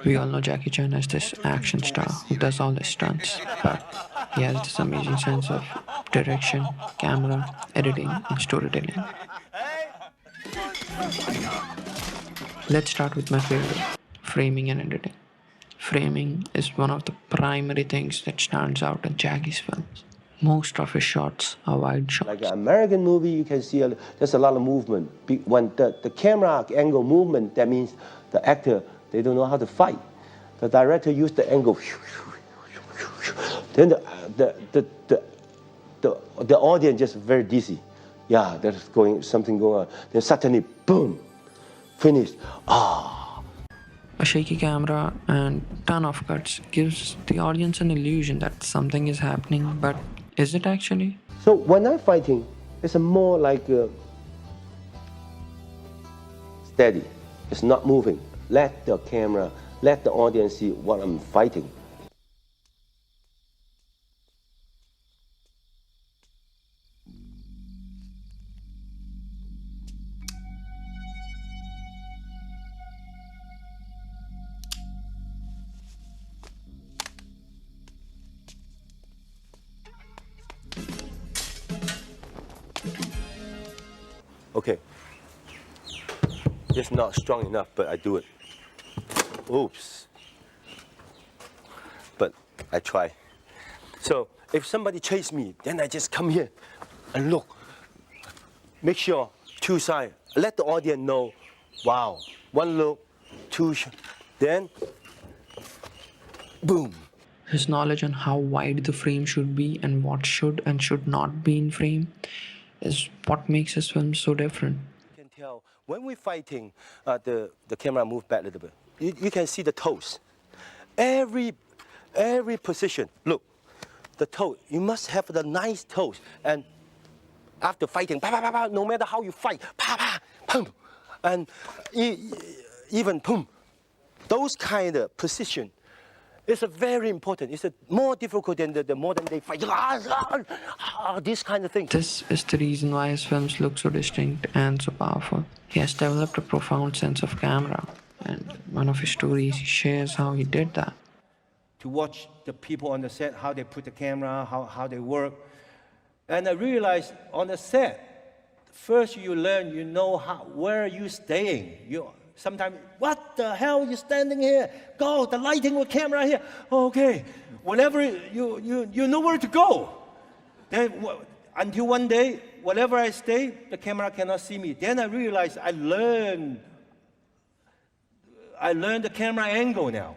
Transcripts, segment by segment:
We all know Jackie Chan as this action star who does all the stunts, but he has this amazing sense of direction, camera, editing, and storytelling. Let's start with my favorite, framing and editing. Framing is one of the primary things that stands out in Jackie's films. Most of his shots are wide shots. Like an American movie, you can see there's a lot of movement. When the camera angle movement, that means the actor, they don't know how to fight. The director used the angle. Then the audience just very dizzy. Yeah, there's something going on. Then suddenly, boom, finished. A shaky camera and ton of cuts gives the audience an illusion that something is happening, but is it actually? So when I'm fighting, it's more like steady. It's not moving. Let the camera, let the audience see what I'm fighting. Okay. It's not strong enough, but I do it. Oops. But I try. So if somebody chase me, then I just come here and look. Make sure two sides. Let the audience know, wow, one look, two, then boom. His knowledge on how wide the frame should be and what should and should not be in frame is what makes his films so different. You can tell when we're fighting, the camera moves back a little bit. You can see the toes. Every position, look, the toe, you must have the nice toes. And after fighting, bah, bah, bah, bah, no matter how you fight, bah, bah, pum, and even pum, those kind of position, it's very important. It's more difficult than the modern day fight. This kind of thing. This is the reason why his films look so distinct and so powerful. He has developed a profound sense of camera, and one of his stories he shares how he did that. To watch the people on the set, how they put the camera, how they work. And I realized on the set, first you learn, you know where you're staying. Sometimes, what the hell, you standing here? Go, the lighting with camera here. Okay, whenever you know where to go. Then until one day, wherever I stay, the camera cannot see me. Then I realized I learned the camera angle now.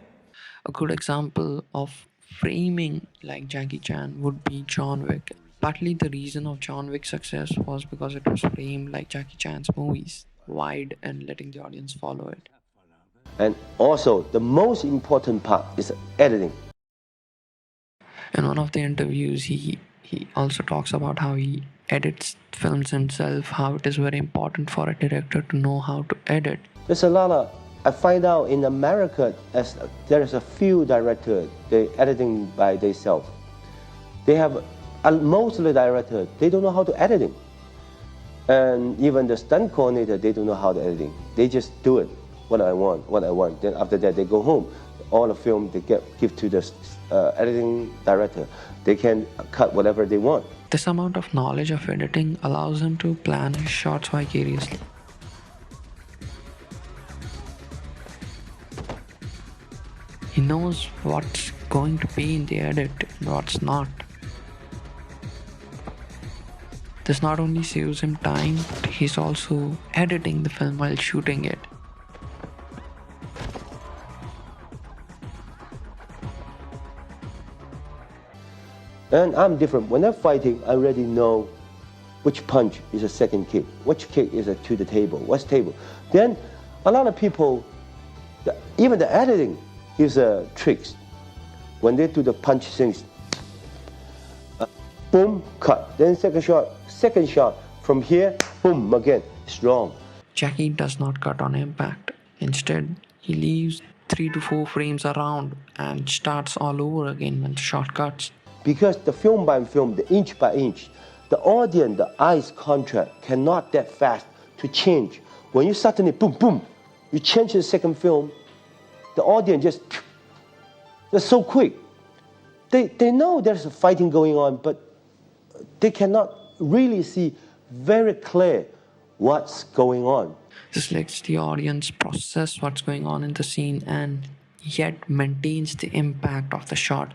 A good example of framing like Jackie Chan would be John Wick. Partly the reason of John Wick's success was because it was framed like Jackie Chan's movies, wide and letting the audience follow it. And also, the most important part is editing. In one of the interviews, he also talks about how he edits films himself, how it is very important for a director to know how to edit. There's a lot of, I find out in America, there is a few directors, they editing by themselves. They have, most of the directors, they don't know how to editing. And even the stunt coordinator, they don't know how to editing. They just do it, what I want. Then after that, they go home. All the film, they give to the editing director. They can cut whatever they want. This amount of knowledge of editing allows him to plan his shots vicariously. He knows what's going to be in the edit and what's not. This not only saves him time, but he's also editing the film while shooting it. And I'm different. When I'm fighting, I already know which punch is a second kick, which kick is to the table, what's table. Then a lot of people, even the editing gives tricks. When they do the punch things, boom, cut. Then second shot, from here, boom, again, strong. Jackie does not cut on impact. Instead, he leaves 3 to 4 frames around and starts all over again when the shot cuts. Because the film by film, the inch by inch, the audience, the eyes contract cannot that fast to change. When you suddenly boom, boom, you change the second film, the audience just, they're so quick. They know there's a fighting going on, but they cannot really see very clear what's going on. This lets the audience process what's going on in the scene and yet maintains the impact of the shot.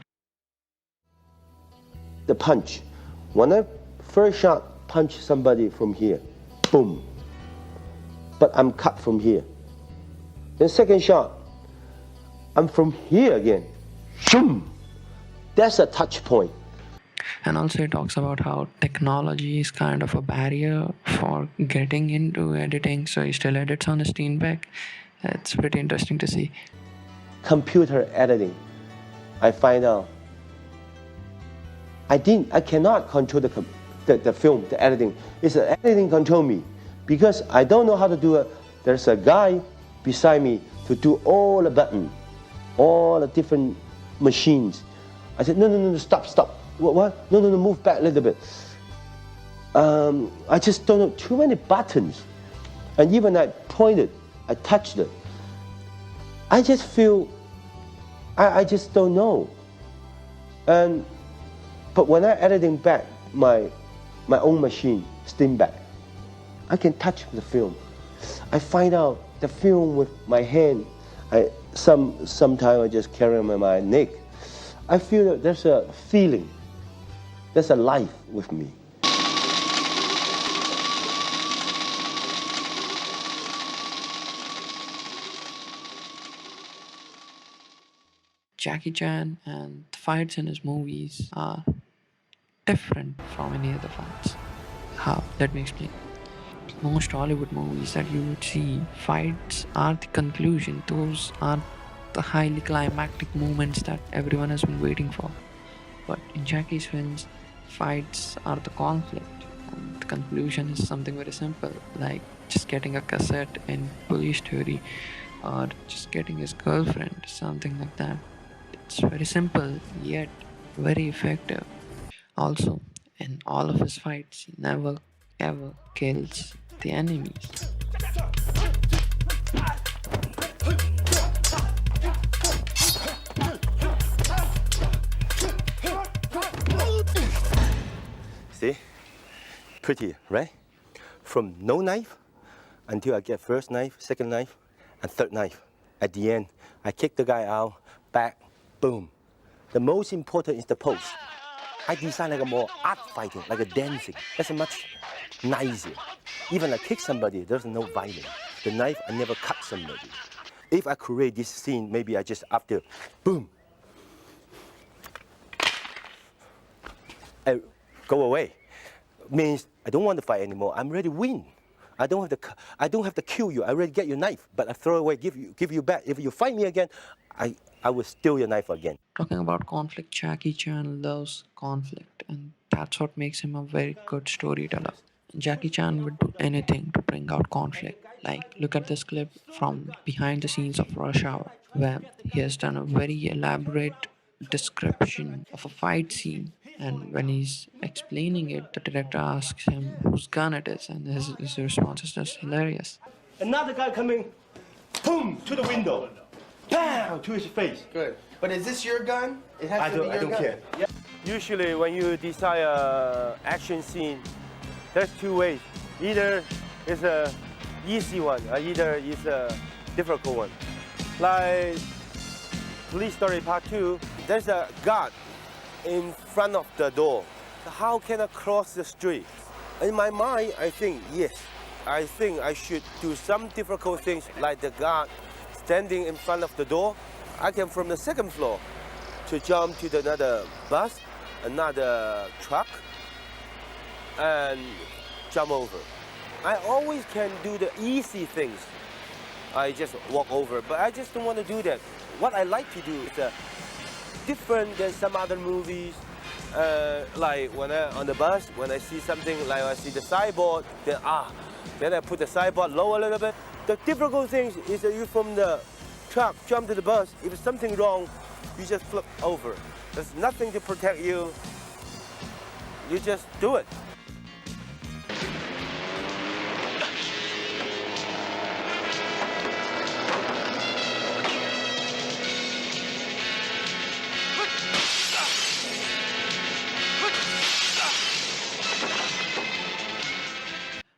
The punch. When I first shot, punch somebody from here, boom. But I'm cut from here. Then second shot, I'm from here again, shoom. That's a touch point. And also it talks about how technology is kind of a barrier for getting into editing, so he still edits on a Steenbeck. It's pretty interesting to see. Computer editing, I find out I cannot control the film, the editing. It's the editing control me because I don't know how to do it. There's a guy beside me to do all the button, all the different machines. I said, no, stop. What? No, move back a little bit. I just don't know, too many buttons. And even I pointed, I touched it. I just feel, I just don't know. But when I'm editing back my own machine, Steenbeck, I can touch the film. I find out the film with my hand. Sometimes I just carry on my neck. I feel that there's a feeling, there's a life with me. Jackie Chan and the fights in his movies are different from any other fights. How? Let me explain. Most Hollywood movies that you would see, fights are the conclusion. Those are the highly climactic moments that everyone has been waiting for. But in Jackie's films, fights are the conflict, and the conclusion is something very simple, like just getting a cassette in Police Story, or just getting his girlfriend, something like that. It's very simple, yet very effective. Also, in all of his fights, he never ever kills the enemies. See? Pretty, right? From no knife until I get first knife, second knife, and third knife. At the end, I kick the guy out, back, boom. The most important is the pose. I design like a more art fighting, like a dancing. That's a much nicer. Even I kick somebody, there's no violence. The knife, I never cut somebody. If I create this scene, maybe I just after, boom, I go away. Means I don't want to fight anymore. I'm ready to win. I don't have to kill you. I already get your knife, but I throw away, give you back. If you fight me again, I will steal your knife again. Talking about conflict, Jackie Chan loves conflict, and that's what makes him a very good storyteller. Jackie Chan would do anything to bring out conflict. Like, look at this clip from behind the scenes of Rush Hour, where he has done a very elaborate description of a fight scene. And when he's explaining it, the director asks him whose gun it is, and his response is just hilarious. Another guy coming, boom, to the window, bam, to his face. Good. But is this your gun? It has to be your gun. I don't care. Yeah. Usually when you design an action scene, there's two ways. Either it's a easy one, or either it's a difficult one. Like Police Story Part 2, there's a guard in front of the door. How can I cross the street? In my mind, I think, yes. I think I should do some difficult things like the guard standing in front of the door. I can from the second floor to jump to another bus, another truck, and jump over. I always can do the easy things. I just walk over, but I just don't want to do that. What I like to do is different than some other movies. Like when on the bus, when I see something like I see the sideboard, then I put the sideboard low a little bit. The difficult thing is that you from the truck jump to the bus. If there's something wrong, you just flip over. There's nothing to protect you. You just do it.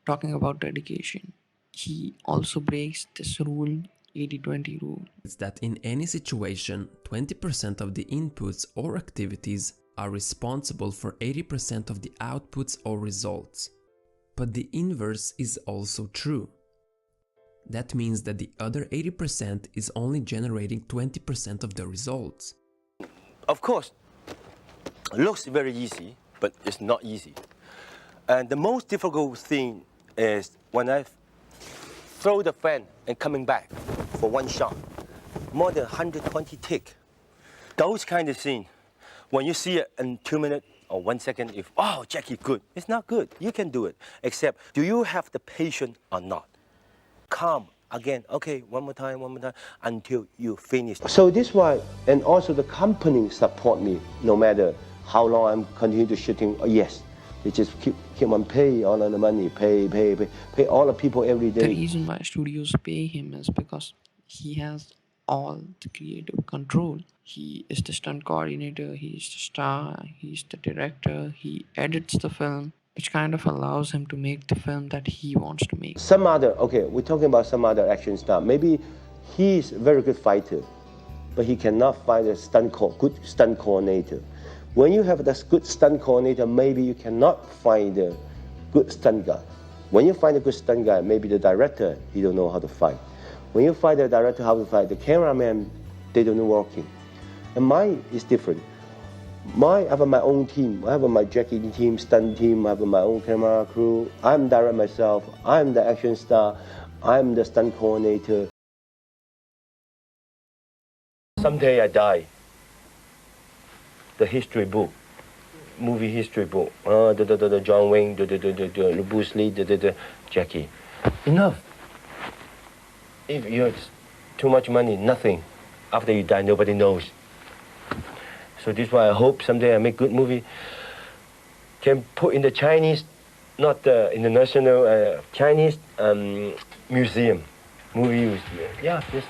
Talking about dedication, he also breaks this rule, 80-20 rule. It's that in any situation, 20% of the inputs or activities are responsible for 80% of the outputs or results. But the inverse is also true. That means that the other 80% is only generating 20% of the results. Of course, it looks very easy, but it's not easy. And the most difficult thing is when I throw the fan and coming back for one shot, more than 120 tick. Those kind of scene, when you see it in 2 minutes or 1 second, if, oh, Jackie, good. It's not good. You can do it. Except, do you have the patience or not? Calm again, okay, one more time, until you finish. So this why, and also the company support me, no matter how long I'm continue to shooting. Yes, they just keep on pay all of the money, pay all the people every The day. reason why studios pay him is because he has all the creative control. He is the stunt coordinator, he is the star, he's the director, he edits the film, which kind of allows him to make the film that he wants to make. Some other, okay, we're talking about some other action star. Maybe he's a very good fighter, but he cannot find a good stunt coordinator. When you have this good stunt coordinator, maybe you cannot find a good stunt guy. When you find a good stunt guy, maybe the director, he don't know how to fight. When you find the director how to fight, the cameraman, they don't know working. And mine is different. I have my own team. I have my Jackie team, stunt team. I have my own camera crew. I'm direct myself. I'm the action star. I'm the stunt coordinator. Someday I die. The history book, movie history book. John Wayne, Bruce Lee, Jackie. Enough. If you have too much money, nothing. After you die, nobody knows. So this is why I hope someday I make good movie. Can put in the Chinese, not in the national Chinese museum, movie museum. Yeah, this.